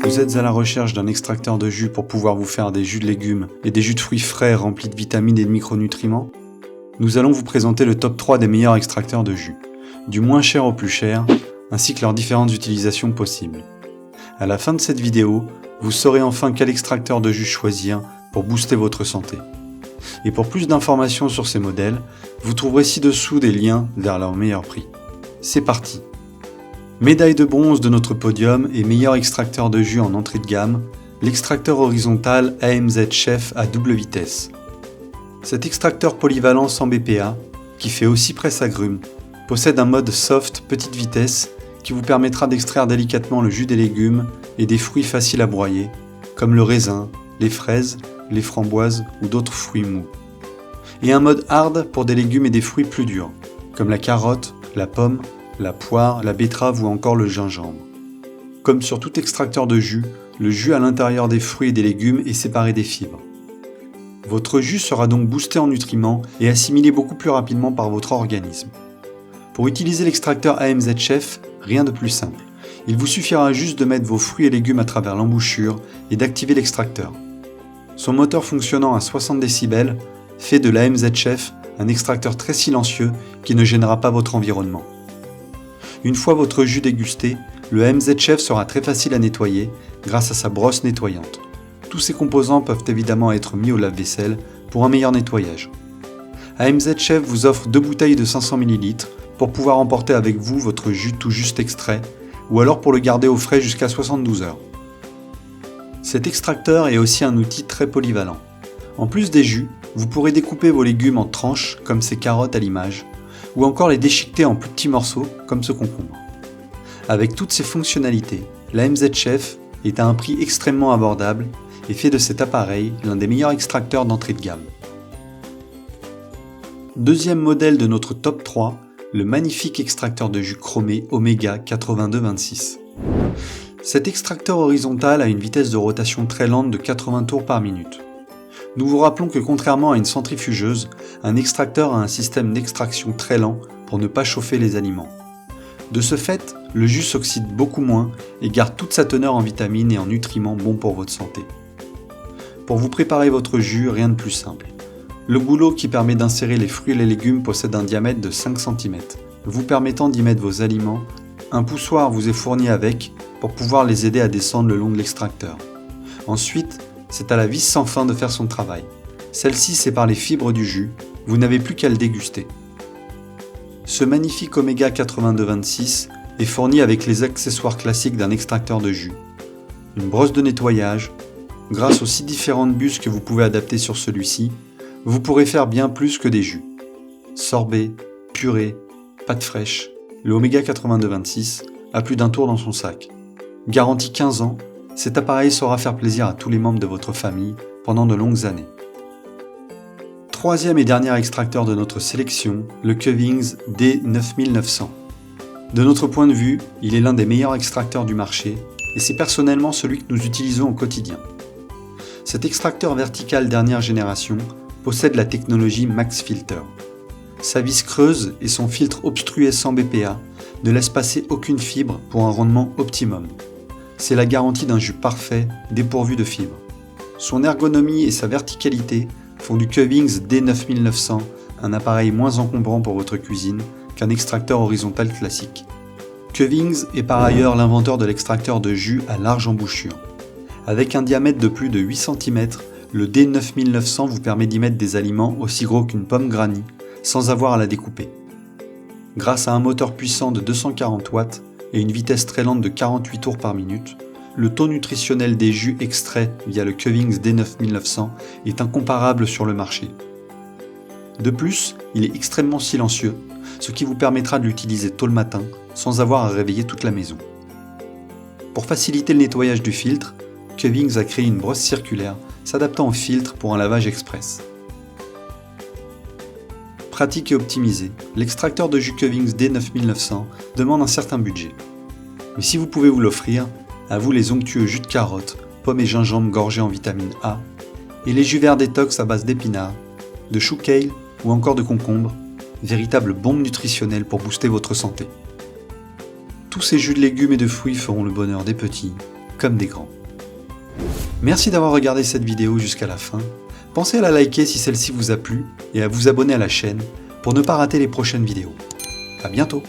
Vous êtes à la recherche d'un extracteur de jus pour pouvoir vous faire des jus de légumes et des jus de fruits frais remplis de vitamines et de micronutriments? Nous allons vous présenter le top 3 des meilleurs extracteurs de jus, du moins cher au plus cher, ainsi que leurs différentes utilisations possibles. À la fin de cette vidéo, vous saurez enfin quel extracteur de jus choisir pour booster votre santé. Et pour plus d'informations sur ces modèles, vous trouverez ci-dessous des liens vers leur meilleur prix. C'est parti! Médaille de bronze de notre podium et meilleur extracteur de jus en entrée de gamme, l'extracteur horizontal AMZ Chef à double vitesse. Cet extracteur polyvalent sans BPA, qui fait aussi presse-agrumes, possède un mode soft petite vitesse qui vous permettra d'extraire délicatement le jus des légumes et des fruits faciles à broyer, comme le raisin, les fraises, les framboises ou d'autres fruits mous. Et un mode hard pour des légumes et des fruits plus durs, comme la carotte, la pomme, la poire, la betterave ou encore le gingembre. Comme sur tout extracteur de jus, le jus à l'intérieur des fruits et des légumes est séparé des fibres. Votre jus sera donc boosté en nutriments et assimilé beaucoup plus rapidement par votre organisme. Pour utiliser l'extracteur AMZ Chef, rien de plus simple. Il vous suffira juste de mettre vos fruits et légumes à travers l'embouchure et d'activer l'extracteur. Son moteur fonctionnant à 60 décibels fait de l'AMZ Chef un extracteur très silencieux qui ne gênera pas votre environnement. Une fois votre jus dégusté, le AMZ Chef sera très facile à nettoyer grâce à sa brosse nettoyante. Tous ses composants peuvent évidemment être mis au lave-vaisselle pour un meilleur nettoyage. AMZ Chef vous offre 2 bouteilles de 500 ml pour pouvoir emporter avec vous votre jus tout juste extrait ou alors pour le garder au frais jusqu'à 72 heures. Cet extracteur est aussi un outil très polyvalent. En plus des jus, vous pourrez découper vos légumes en tranches comme ces carottes à l'image, ou encore les déchiqueter en plus petits morceaux comme ce concombre. Avec toutes ces fonctionnalités, l'AMZ Chef est à un prix extrêmement abordable et fait de cet appareil l'un des meilleurs extracteurs d'entrée de gamme. Deuxième modèle de notre top 3, le magnifique extracteur de jus chromé Omega 8226. Cet extracteur horizontal a une vitesse de rotation très lente de 80 tours par minute. Nous vous rappelons que contrairement à une centrifugeuse, un extracteur a un système d'extraction très lent pour ne pas chauffer les aliments. De ce fait, le jus s'oxyde beaucoup moins et garde toute sa teneur en vitamines et en nutriments bons pour votre santé. Pour vous préparer votre jus, rien de plus simple. Le goulot qui permet d'insérer les fruits et les légumes possède un diamètre de 5 cm, vous permettant d'y mettre vos aliments. Un poussoir vous est fourni avec pour pouvoir les aider à descendre le long de l'extracteur. Ensuite, c'est à la vis sans fin de faire son travail. Celle-ci sépare les fibres du jus, vous n'avez plus qu'à le déguster. Ce magnifique Omega 8226 est fourni avec les accessoires classiques d'un extracteur de jus. Une brosse de nettoyage. Grâce aux 6 différentes buses que vous pouvez adapter sur celui-ci, vous pourrez faire bien plus que des jus. Sorbet, purée, pâte fraîche, le Omega 8226 a plus d'un tour dans son sac. Garantie 15 ans, cet appareil saura faire plaisir à tous les membres de votre famille pendant de longues années. Troisième et dernier extracteur de notre sélection, le Kevings D9900. De notre point de vue, il est l'un des meilleurs extracteurs du marché et c'est personnellement celui que nous utilisons au quotidien. Cet extracteur vertical dernière génération possède la technologie Max Filter. Sa vis creuse et son filtre obstrué sans BPA ne laissent passer aucune fibre pour un rendement optimum. C'est la garantie d'un jus parfait, dépourvu de fibres. Son ergonomie et sa verticalité font du Kevings D9900 un appareil moins encombrant pour votre cuisine qu'un extracteur horizontal classique. Kevings est par ailleurs l'inventeur de l'extracteur de jus à large embouchure. Avec un diamètre de plus de 8 cm, le D9900 vous permet d'y mettre des aliments aussi gros qu'une pomme granny, sans avoir à la découper. Grâce à un moteur puissant de 240 watts et une vitesse très lente de 48 tours par minute, le taux nutritionnel des jus extraits via le Kevings D9900 est incomparable sur le marché. De plus, il est extrêmement silencieux, ce qui vous permettra de l'utiliser tôt le matin sans avoir à réveiller toute la maison. Pour faciliter le nettoyage du filtre, Kevings a créé une brosse circulaire s'adaptant au filtre pour un lavage express. Pratique et optimisé, l'extracteur de jus Kevings D9900 demande un certain budget. Mais si vous pouvez vous l'offrir, à vous les onctueux jus de carotte, pommes et gingembre gorgés en vitamine A, et les jus verts détox à base d'épinards, de chou kale ou encore de concombre, véritable bombe nutritionnelle pour booster votre santé. Tous ces jus de légumes et de fruits feront le bonheur des petits comme des grands. Merci d'avoir regardé cette vidéo jusqu'à la fin. Pensez à la liker si celle-ci vous a plu et à vous abonner à la chaîne pour ne pas rater les prochaines vidéos. À bientôt!